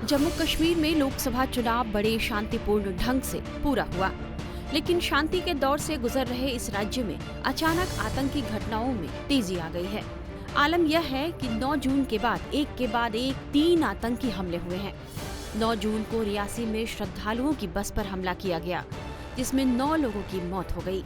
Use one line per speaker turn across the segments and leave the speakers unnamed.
जम्मू कश्मीर में लोकसभा चुनाव बड़े शांतिपूर्ण ढंग से पूरा हुआ, लेकिन शांति के दौर से गुजर रहे इस राज्य में अचानक आतंकी घटनाओं में तेजी आ गई है। आलम यह है कि 9 जून के बाद एक 3 आतंकी हमले हुए हैं। 9 जून को रियासी में श्रद्धालुओं की बस पर हमला किया गया, जिसमें 9 लोगों की मौत हो गई।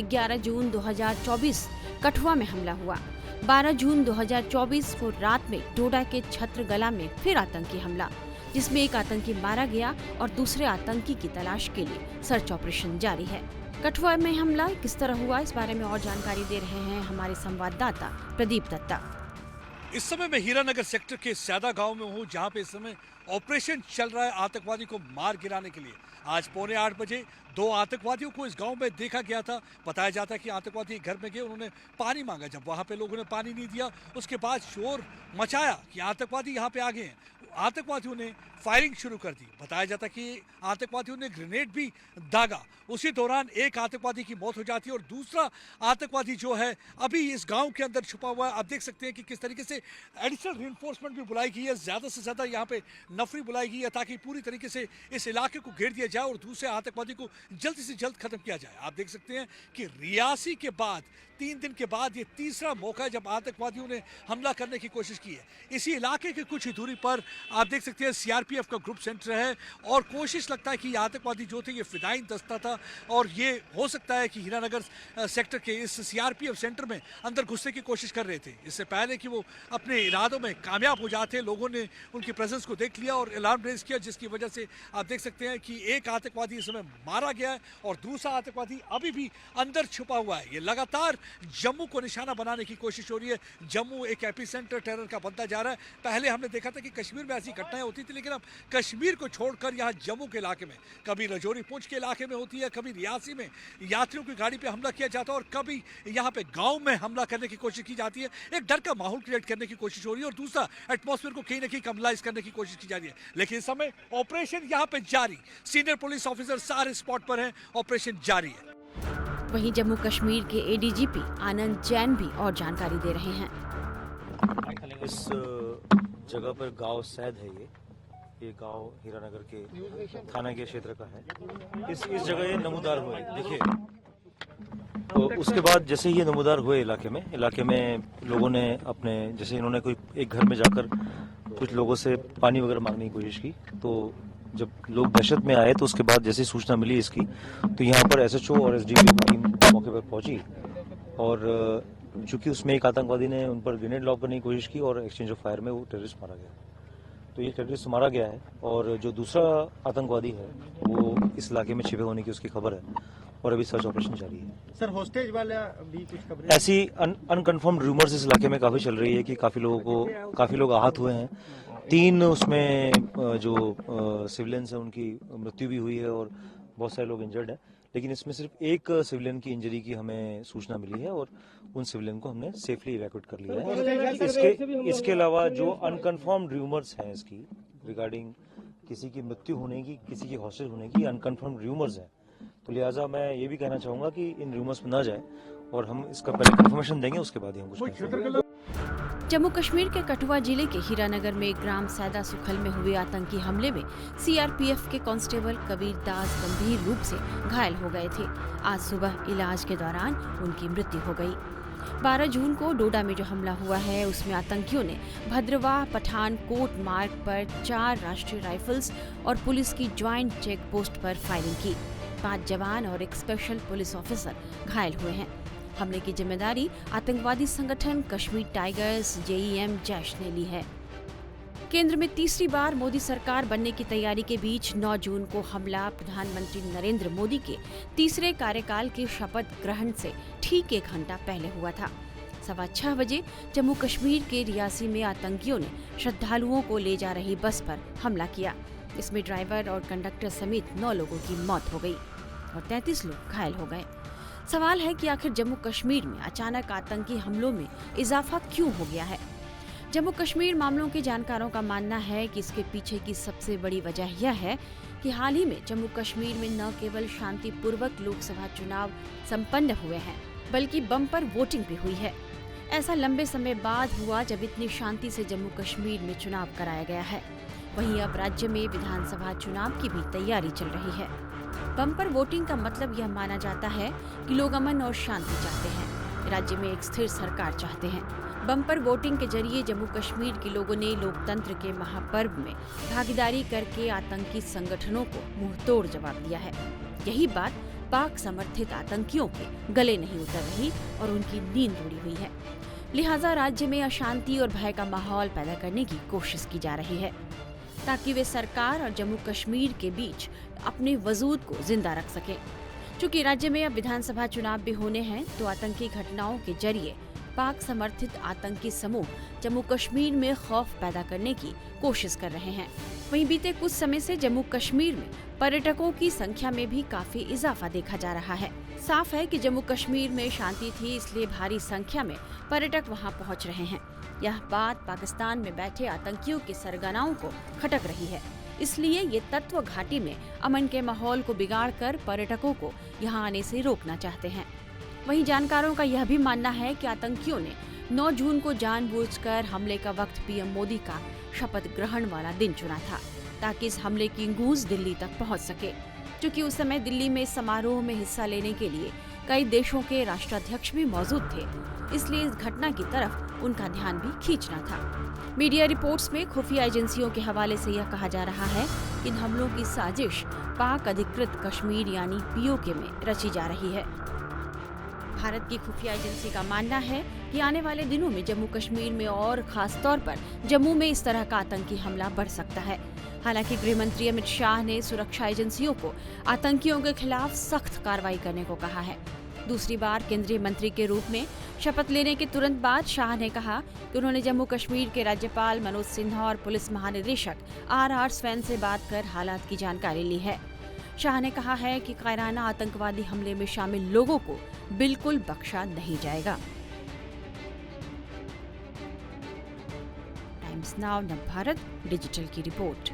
11 जून 2024 कठुआ में हमला हुआ। 12 जून 2024 को रात में डोडा के छत्रगला में फिर आतंकी हमला, जिसमें एक आतंकी मारा गया और दूसरे आतंकी की तलाश के लिए सर्च ऑपरेशन जारी है। कठुआ में हमला किस तरह हुआ, इस बारे में और जानकारी दे रहे हैं हमारे संवाददाता प्रदीप दत्ता।
इस समय मैं हीरानगर सेक्टर के सैदा गांव में हूं, जहां पे इस समय ऑपरेशन चल रहा है आतंकवादी को मार गिराने के लिए। आज 7:45 बजे 2 आतंकवादियों को इस गांव में देखा गया था। बताया जाता है कि आतंकवादी घर में गए, उन्होंने पानी मांगा। जब वहां पे लोगों ने पानी नहीं दिया, उसके बाद शोर मचाया कि आतंकवादी यहाँ पे आ गए हैं। आतंकवादियों ने फायरिंग शुरू कर दी। बताया जाता कि आतंकवादियों ने ग्रेनेड भी दागा। उसी दौरान एक आतंकवादी की मौत हो जाती है और दूसरा आतंकवादी जो है अभी इस गांव के अंदर छुपा हुआ है। आप देख सकते हैं कि किस तरीके से एडिशनल रिइंफोर्समेंट भी बुलाई गई है, ज़्यादा से ज़्यादा यहाँ पे नफरी बुलाई गई है ताकि पूरी तरीके से इस इलाके को घेर दिया जाए और दूसरे आतंकवादी को जल्द से जल्द खत्म किया जाए। आप देख सकते हैं कि रियासी के बाद 3 दिन के बाद ये तीसरा मौका है जब आतंकवादियों ने हमला करने की कोशिश की है। इसी इलाके के कुछ ही दूरी पर आप देख सकते हैं सीआरपीएफ का ग्रुप सेंटर है और कोशिश लगता है कि ये आतंकवादी जो थे ये फिदायीन दस्ता था और ये हो सकता है कि हीरानगर सेक्टर के इस सीआरपीएफ सेंटर में अंदर घुसने की कोशिश कर रहे थे। इससे पहले कि वो अपने इरादों में कामयाब हो जाते, लोगों ने उनकी प्रेजेंस को देख लिया और अलार्म रेज किया, जिसकी वजह से आप देख सकते हैं कि एक आतंकवादी इस समय मारा गया है और दूसरा आतंकवादी अभी भी अंदर छुपा हुआ है। ये लगातार जम्मू को निशाना बनाने की कोशिश हो रही है। जम्मू एक एपिसेंटर टेरर का बनता जा रहा है। पहले हमने देखा था कि कश्मीर में ऐसी घटनाएं होती थी, लेकिन अब कश्मीर को छोड़कर यहाँ जम्मू के इलाके में, कभी रजौरी पुंछ के इलाके में होती है, कभी रियासी में यात्रियों की गाड़ी पे हमला किया जाता है और कभी यहाँ पे गांव में हमला करने की कोशिश की जाती है। एक डर का माहौल क्रिएट करने की कोशिश हो रही है और दूसरा एटमॉस्फेयर को कहीं ना कहीं कमलाइज करने की कोशिश की जा रही है। लेकिन इस समय ऑपरेशन यहाँ पे जारी, सीनियर पुलिस ऑफिसर सारे स्पॉट पर हैं, ऑपरेशन जारी है।
वहीं जम्मू कश्मीर के एडीजीपी आनंद जैन भी और जानकारी दे रहे हैं।
इस जगह पर गांव सैद है। ये गांव हीरानगर के थाना के क्षेत्र का है। इस जगह ये नमूदार हुए, देखिए। तो उसके बाद जैसे ये नमूदार हुए इलाके में लोगों ने अपने, जैसे इन्होंने कोई एक घर में जाकर कुछ लोगों से पानी वगैरह मांगने की कोशिश की, तो जब लोग दहशत में आए तो उसके बाद जैसे सूचना मिली इसकी, तो यहाँ पर एसएचओ और एसडीपी की टीम मौके पर पहुंची और चूंकि उसमें एक आतंकवादी ने उन पर ग्रेनेड लॉन्च करने की कोशिश की और एक्सचेंज ऑफ फायर में वो टेररिस्ट मारा गया। तो ये टेररिस्ट मारा गया है और जो दूसरा आतंकवादी है वो इस इलाके में छिपे होने की उसकी खबर है और अभी सर्च ऑपरेशन जारी है।
सर, होस्टेज वाला भी कुछ खबर
ऐसी अनकन्फर्म्ड रूमर्स इस इलाके में काफी चल रही है कि काफी लोग आहत हुए हैं। 3 उसमें जो सिविलियंस हैं उनकी मृत्यु भी हुई है और बहुत सारे लोग इंजर्ड हैं, लेकिन इसमें सिर्फ एक सिविलियन की इंजरी की हमें सूचना मिली है और उन सिविलियन को हमने सेफली इवैक्यूएट कर लिया है। इसके अलावा जो अनकन्फर्म्ड रूमर्स हैं इसकी रिगार्डिंग किसी की मृत्यु होने की, किसी की हॉस्टेज होने की अनकन्फर्म्ड रूमर्स हैं, तो लिहाजा मैं ये भी कहना चाहूंगा कि इन रूमर्स में ना जाए और हम इसका पहले कंफर्मेशन देंगे, उसके बाद ही हम कुछ करेंगे।
जम्मू कश्मीर के कठुआ जिले के हीरानगर में ग्राम सैदा सुखल में हुए आतंकी हमले में सीआरपीएफ के कांस्टेबल कबीर दास गंभीर रूप से घायल हो गए थे। आज सुबह इलाज के दौरान उनकी मृत्यु हो गई। 12 जून को डोडा में जो हमला हुआ है उसमें आतंकियों ने भद्रवाह पठानकोट मार्ग पर 4 राष्ट्रीय राइफल्स और पुलिस की ज्वाइंट चेक पोस्ट पर फायरिंग की। 5 जवान और एक स्पेशल पुलिस ऑफिसर घायल हुए हैं। हमले की जिम्मेदारी आतंकवादी संगठन कश्मीर टाइगर्स जेईएम जैश ने ली है। केंद्र में तीसरी बार मोदी सरकार बनने की तैयारी के बीच 9 जून को हमला प्रधानमंत्री नरेंद्र मोदी के तीसरे कार्यकाल के शपथ ग्रहण से ठीक 1 घंटा पहले हुआ था। 6:15 बजे जम्मू कश्मीर के रियासी में आतंकियों ने श्रद्धालुओं को ले जा रही बस पर हमला किया। इसमें ड्राइवर और कंडक्टर समेत 9 लोगों की मौत हो गई और 33 लोग घायल हो गए। सवाल है कि आखिर जम्मू कश्मीर में अचानक आतंकी हमलों में इजाफा क्यों हो गया है? जम्मू कश्मीर मामलों के जानकारों का मानना है कि इसके पीछे की सबसे बड़ी वजह यह है कि हाल ही में जम्मू कश्मीर में न केवल शांतिपूर्वक लोकसभा चुनाव संपन्न हुए हैं, बल्कि बम्पर वोटिंग भी हुई है। ऐसा लंबे समय बाद हुआ जब इतनी शांति से जम्मू कश्मीर में चुनाव कराया गया है। वहीं अब राज्य में विधानसभा चुनाव की भी तैयारी चल रही है। बम्पर वोटिंग का मतलब यह माना जाता है कि लोग अमन और शांति चाहते हैं, राज्य में एक स्थिर सरकार चाहते हैं। बम्पर वोटिंग के जरिए जम्मू कश्मीर के लोगों ने लोकतंत्र के महापर्व में भागीदारी करके आतंकी संगठनों को मुंहतोड़ जवाब दिया है। यही बात पाक समर्थित आतंकियों के गले नहीं उतर रही और उनकी नींद उड़ी हुई है। लिहाजा राज्य में अशांति और भय का माहौल पैदा करने की कोशिश की जा रही है ताकि वे सरकार और जम्मू कश्मीर के बीच अपने वजूद को जिंदा रख सकें। चूंकि राज्य में अब विधानसभा चुनाव भी होने हैं, तो आतंकी घटनाओं के जरिए पाक समर्थित आतंकी समूह जम्मू कश्मीर में खौफ पैदा करने की कोशिश कर रहे हैं। वहीं बीते कुछ समय से जम्मू कश्मीर में पर्यटकों की संख्या में भी काफी इजाफा देखा जा रहा है। साफ है कि जम्मू कश्मीर में शांति थी, इसलिए भारी संख्या में पर्यटक वहां पहुंच रहे हैं। यह बात पाकिस्तान में बैठे आतंकियों के सरगनाओं को खटक रही है। इसलिए ये तत्व घाटी में अमन के माहौल को बिगाड़कर पर्यटकों को यहां आने से रोकना चाहते हैं। वहीं जानकारों का यह भी मानना है कि आतंकियों ने 9 जून को जानबूझकर हमले का वक्त पीएम मोदी का शपथ ग्रहण वाला दिन चुना था ताकि इस हमले की गूंज दिल्ली तक पहुंच सके। क्योंकि उस समय दिल्ली में इस समारोह में हिस्सा लेने के लिए कई देशों के राष्ट्राध्यक्ष भी मौजूद थे, इसलिए इस घटना की तरफ उनका ध्यान भी खींचना था। मीडिया रिपोर्ट्स में खुफिया एजेंसियों के हवाले से यह कहा जा रहा है कि इन हमलों की साजिश पाक अधिकृत कश्मीर यानी पीओके में रची जा रही है। भारत की खुफिया एजेंसी का मानना है कि आने वाले दिनों में जम्मू कश्मीर में और खास तौर पर जम्मू में इस तरह का आतंकी हमला बढ़ सकता है। हालांकि गृह मंत्री अमित शाह ने सुरक्षा एजेंसियों को आतंकियों के खिलाफ सख्त कार्रवाई करने को कहा है। दूसरी बार केंद्रीय मंत्री के रूप में शपथ लेने के तुरंत बाद शाह ने कहा कि उन्होंने जम्मू कश्मीर के राज्यपाल मनोज सिन्हा और पुलिस महानिदेशक RR स्वैन से बात कर हालात की जानकारी ली है। शाह ने कहा है कि कायराना आतंकवादी हमले में शामिल लोगों को बिल्कुल बख्शा नहीं जाएगा। टाइम्स नाउ नवभारत डिजिटल की रिपोर्ट।